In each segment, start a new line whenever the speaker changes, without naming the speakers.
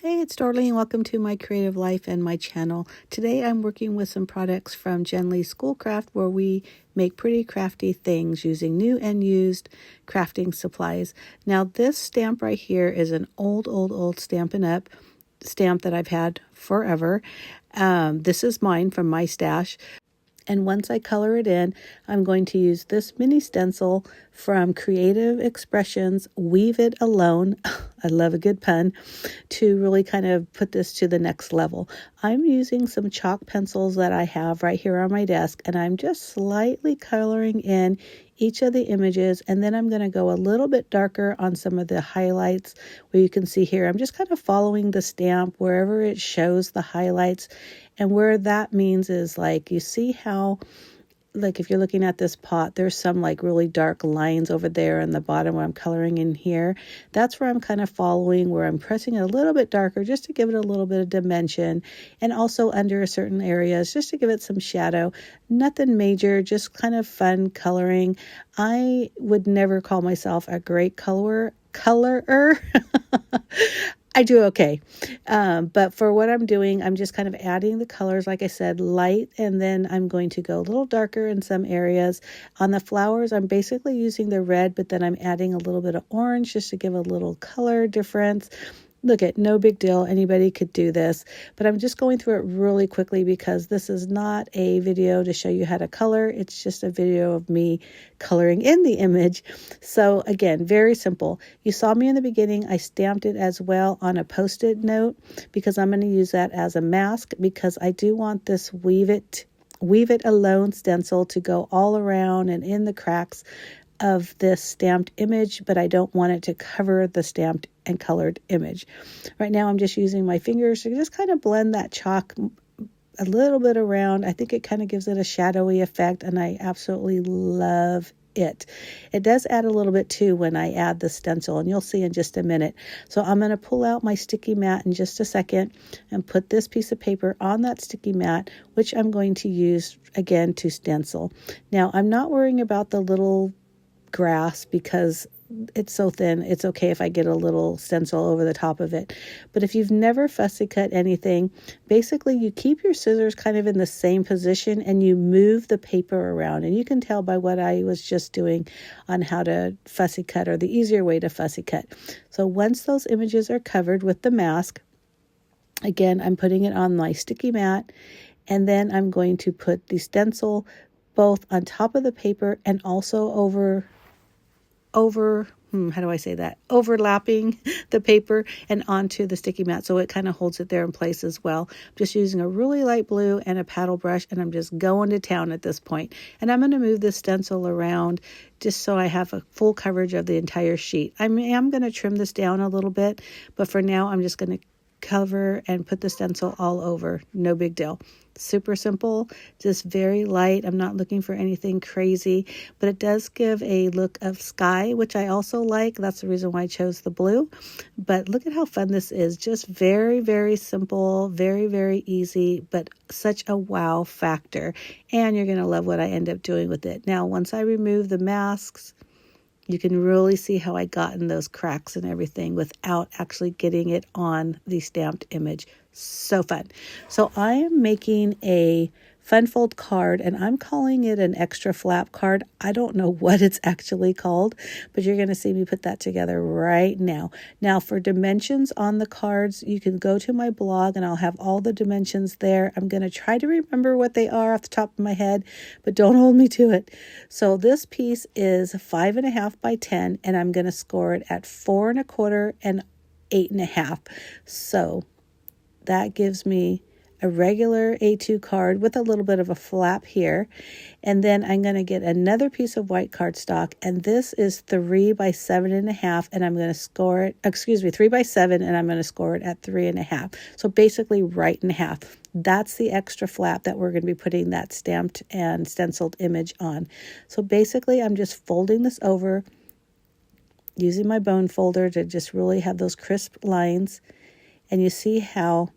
Hey, it's Darlene. Welcome to my creative life and my channel. Today I'm working with some products from Jen Lee Schoolcraft where we make pretty crafty things using new and used crafting supplies. Now this stamp right here is an old Stampin' Up! Stamp that I've had forever. This is mine from my stash. And once I color it in, I'm going to use this mini stencil from Creative Expressions, Weave It Alone. I love a good pun, to really kind of put this to the next level. I'm using some chalk pencils that I have right here on my desk, and I'm just slightly coloring in each of the images, and then I'm going to go a little bit darker on some of the highlights where you can see here. I'm just kind of following the stamp wherever it shows the highlights, and where that means is like you see how, like if you're looking at this pot, there's some like really dark lines over there in the bottom where I'm coloring in here. That's where I'm kind of following, where I'm pressing it a little bit darker just to give it a little bit of dimension, and also under certain areas just to give it some shadow. Nothing major, just kind of fun coloring. I would never call myself a great colorer. I do okay. But for what I'm doing, I'm just kind of adding the colors, like I said, light, and then I'm going to go a little darker in some areas. On the flowers, I'm basically using the red, but then I'm adding a little bit of orange just to give a little color difference. Look at, no big deal. Anybody could do this, but I'm just going through it really quickly because this is not a video to show you how to color. It's just a video of me coloring in the image. So again, very simple. You saw me in the beginning. I stamped it as well on a Post-it note because I'm going to use that as a mask, because I do want this Weave It Alone stencil to go all around and in the cracks of this stamped image, but I don't want it to cover the stamped and colored image. Right now I'm just using my fingers to just kind of blend that chalk a little bit around. I think it kind of gives it a shadowy effect, and I absolutely love it. It does add a little bit too when I add the stencil, and you'll see in just a minute. So I'm going to pull out my sticky mat in just a second and put this piece of paper on that sticky mat, which I'm going to use again to stencil. Now I'm not worrying about the little grass because it's so thin. It's okay if I get a little stencil over the top of it. But if you've never fussy cut anything, basically you keep your scissors kind of in the same position and you move the paper around. And you can tell by what I was just doing on how to fussy cut, or the easier way to fussy cut. So once those images are covered with the mask, again, I'm putting it on my sticky mat, and then I'm going to put the stencil both on top of the paper and also overlapping the paper and onto the sticky mat, so it kind of holds it there in place as well. I'm just using a really light blue and a paddle brush, and I'm just going to town at this point. And I'm going to move this stencil around just so I have a full coverage of the entire sheet. I am going to trim this down a little bit, but for now I'm just going to cover and put the stencil all over. No big deal. Super simple, just very light. I'm not looking for anything crazy, but it does give a look of sky, which I also like. That's the reason why I chose the blue. But look at how fun this is. Just very, very simple, very, very easy, but such a wow factor. And you're going to love what I end up doing with it. Now, once I remove the masks, you can really see how I got in those cracks and everything without actually getting it on the stamped image. So fun. So I am making a fun fold card, and I'm calling it an extra flap card. I don't know what it's actually called, but you're going to see me put that together right now. Now for dimensions on the cards, you can go to my blog and I'll have all the dimensions there. I'm going to try to remember what they are off the top of my head, but don't hold me to it. So this piece is 5.5 by 10, and I'm going to score it at 4.25 and 8.5. So that gives me a regular A2 card with a little bit of a flap here. And then I'm going to get another piece of white cardstock, and this is 3 by 7.5, and I'm going to score it, 3 by 7, and I'm going to score it at 3.5. So basically right in half. That's the extra flap that we're going to be putting that stamped and stenciled image on. So basically I'm just folding this over using my bone folder to just really have those crisp lines. And you see how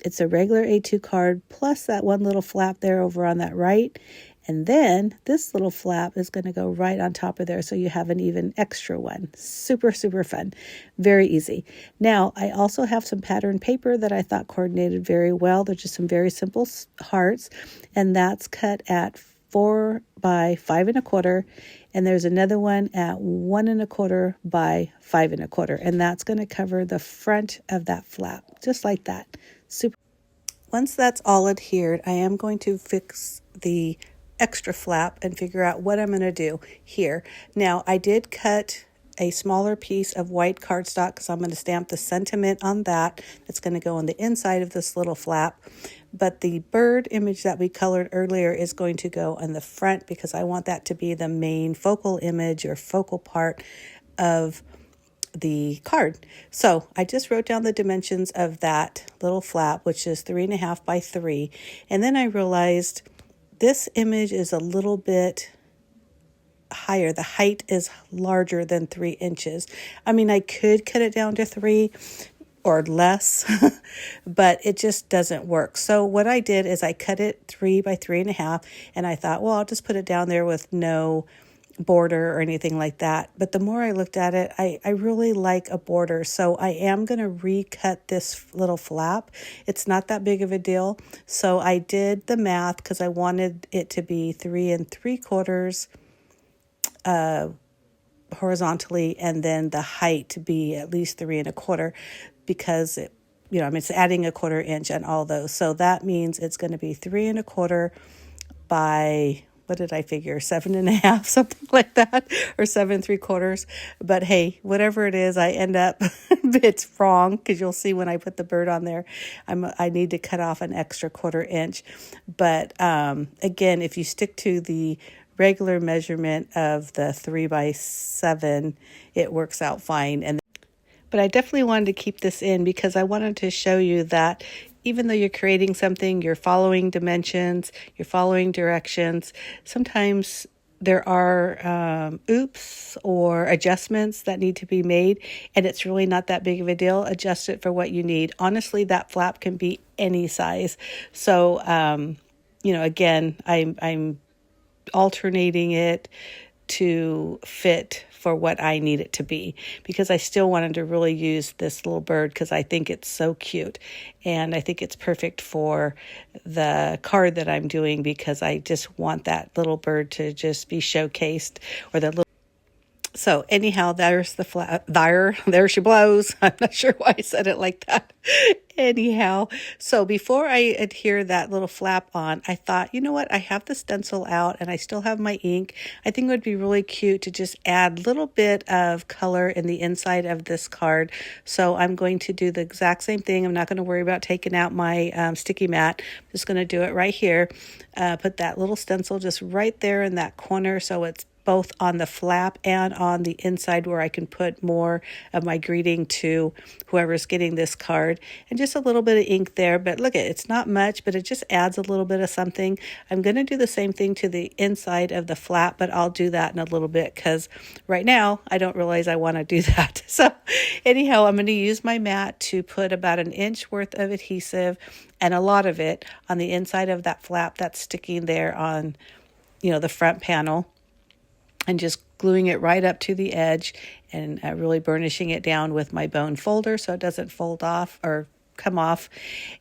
it's a regular A2 card plus that one little flap there over on that right. And then this little flap is going to go right on top of there, so you have an even extra one. Super, super fun. Very easy. Now, I also have some pattern paper that I thought coordinated very well. They're just some very simple hearts, and that's cut at 4 by 5 1/4, and there's another one at 1 1/4 by 5 1/4, and that's going to cover the front of that flap, just like that. Super. Once that's all adhered, I am going to fix the extra flap and figure out what I'm going to do here. Now, I did cut a smaller piece of white cardstock because I'm going to stamp the sentiment on that. It's going to go on the inside of this little flap. But the bird image that we colored earlier is going to go on the front because I want that to be the main focal image or focal part of the card. So I just wrote down the dimensions of that little flap, which is 3.5 by 3. And then I realized this image is a little bit higher. The height is larger than 3 inches. I mean, I could cut it down to 3 or less, but it just doesn't work. So what I did is I cut it 3 by 3.5, and I thought, well, I'll just put it down there with no border or anything like that. But the more I looked at it, I really like a border. So I am going to recut this little flap. It's not that big of a deal. So I did the math because I wanted it to be 3 3/4 horizontally, and then the height to be at least 3 1/4 because it, it's adding a 1/4 inch on all those. So that means it's going to be 3 1/4 by, what did I figure, 7.5, something like that, or 7 3/4. But hey, whatever it is, I end up, it's wrong because you'll see when I put the bird on there, I need to cut off an extra 1/4 inch. But again, if you stick to the regular measurement of the 3 by 7, it works out fine. But I definitely wanted to keep this in because I wanted to show you that even though you're creating something, you're following dimensions, you're following directions, sometimes there are oops or adjustments that need to be made, and it's really not that big of a deal. Adjust it for what you need. Honestly, that flap can be any size. So, again, I'm alternating it to fit for what I need it to be, because I still wanted to really use this little bird because I think it's so cute, and I think it's perfect for the card that I'm doing because I just want that little bird to just be showcased, or that little. So anyhow, there's the flap. There she blows. I'm not sure why I said it like that. Anyhow, so before I adhere that little flap on, I thought, you know what? I have the stencil out and I still have my ink. I think it would be really cute to just add a little bit of color in the inside of this card. So I'm going to do the exact same thing. I'm not going to worry about taking out my sticky mat. I'm just going to do it right here. Put that little stencil just right there in that corner so it's both on the flap and on the inside where I can put more of my greeting to whoever's getting this card, and just a little bit of ink there. But look, it's not much, but it just adds a little bit of something. I'm going to do the same thing to the inside of the flap, but I'll do that in a little bit because right now I don't realize I want to do that. So anyhow, I'm going to use my mat to put about 1 inch worth of adhesive, and a lot of it on the inside of that flap that's sticking there on, the front panel, and just gluing it right up to the edge, and really burnishing it down with my bone folder so it doesn't fold off or come off.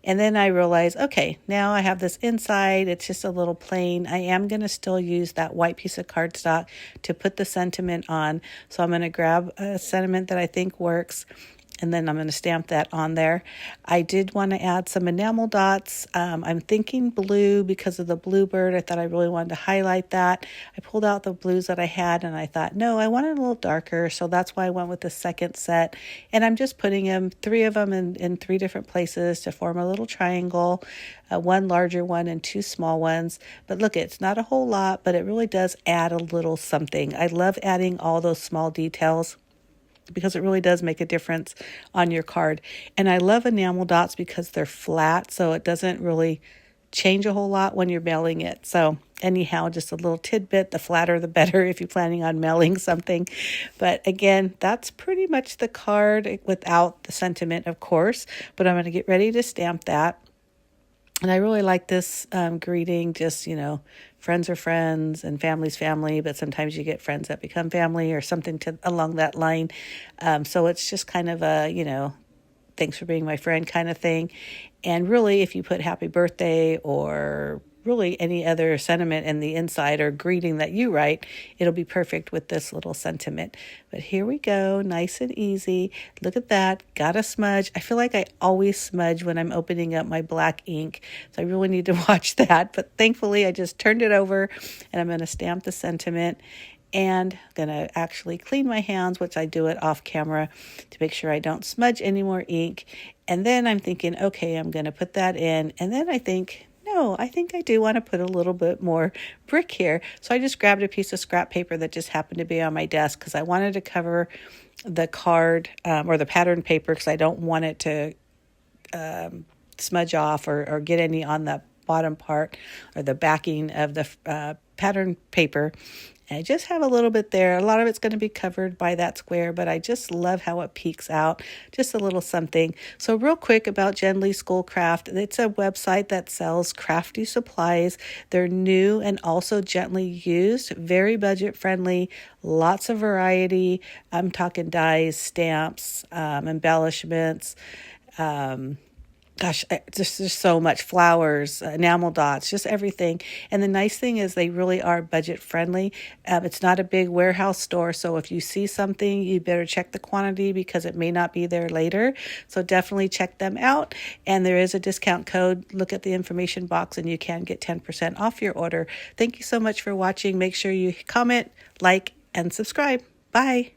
And then I realized, okay, now I have this inside. It's just a little plain. I am going to still use that white piece of cardstock to put the sentiment on. So I'm going to grab a sentiment that I think works, and then I'm going to stamp that on there. I did want to add some enamel dots. I'm thinking blue because of the bluebird. I thought I really wanted to highlight that. I pulled out the blues that I had, and I thought, no, I want it a little darker. So that's why I went with the second set. And I'm just putting 3 of them in 3 different places to form a little triangle, 1 larger one and 2 small ones. But look, it's not a whole lot, but it really does add a little something. I love adding all those small details because it really does make a difference on your card. And I love enamel dots because they're flat, so it doesn't really change a whole lot when you're mailing it. So anyhow, just a little tidbit, the flatter the better if you're planning on mailing something. But again, that's pretty much the card without the sentiment, of course. But I'm going to get ready to stamp that. And I really like this greeting, just, friends are friends and family's family, but sometimes you get friends that become family or something along that line. So it's just kind of a, thanks for being my friend kind of thing. And really, if you put happy birthday or really any other sentiment in the inside or greeting that you write, it'll be perfect with this little sentiment. But here we go, nice and easy. Look at that, got a smudge. I feel like I always smudge when I'm opening up my black ink, so I really need to watch that. But thankfully, I just turned it over and I'm going to stamp the sentiment. And I'm going to actually clean my hands, which I do it off camera to make sure I don't smudge any more ink. And then I'm thinking, okay, I'm going to put that in. And then I think, no, I think I do want to put a little bit more brick here. So I just grabbed a piece of scrap paper that just happened to be on my desk because I wanted to cover the card or the pattern paper because I don't want it to smudge off or get any on the bottom part or the backing of the pattern paper. And I just have a little bit there. A lot of it's going to be covered by that square, but I just love how it peeks out. Just a little something. So real quick about Gently Schoolcraft. It's a website that sells crafty supplies. They're new and also gently used. Very budget friendly. Lots of variety. I'm talking dies, stamps, embellishments, there's so much, flowers, enamel dots, just everything. And the nice thing is they really are budget friendly. It's not a big warehouse store, so if you see something, you better check the quantity because it may not be there later. So definitely check them out. And there is a discount code. Look at the information box and you can get 10% off your order. Thank you so much for watching. Make sure you comment, like, and subscribe. Bye.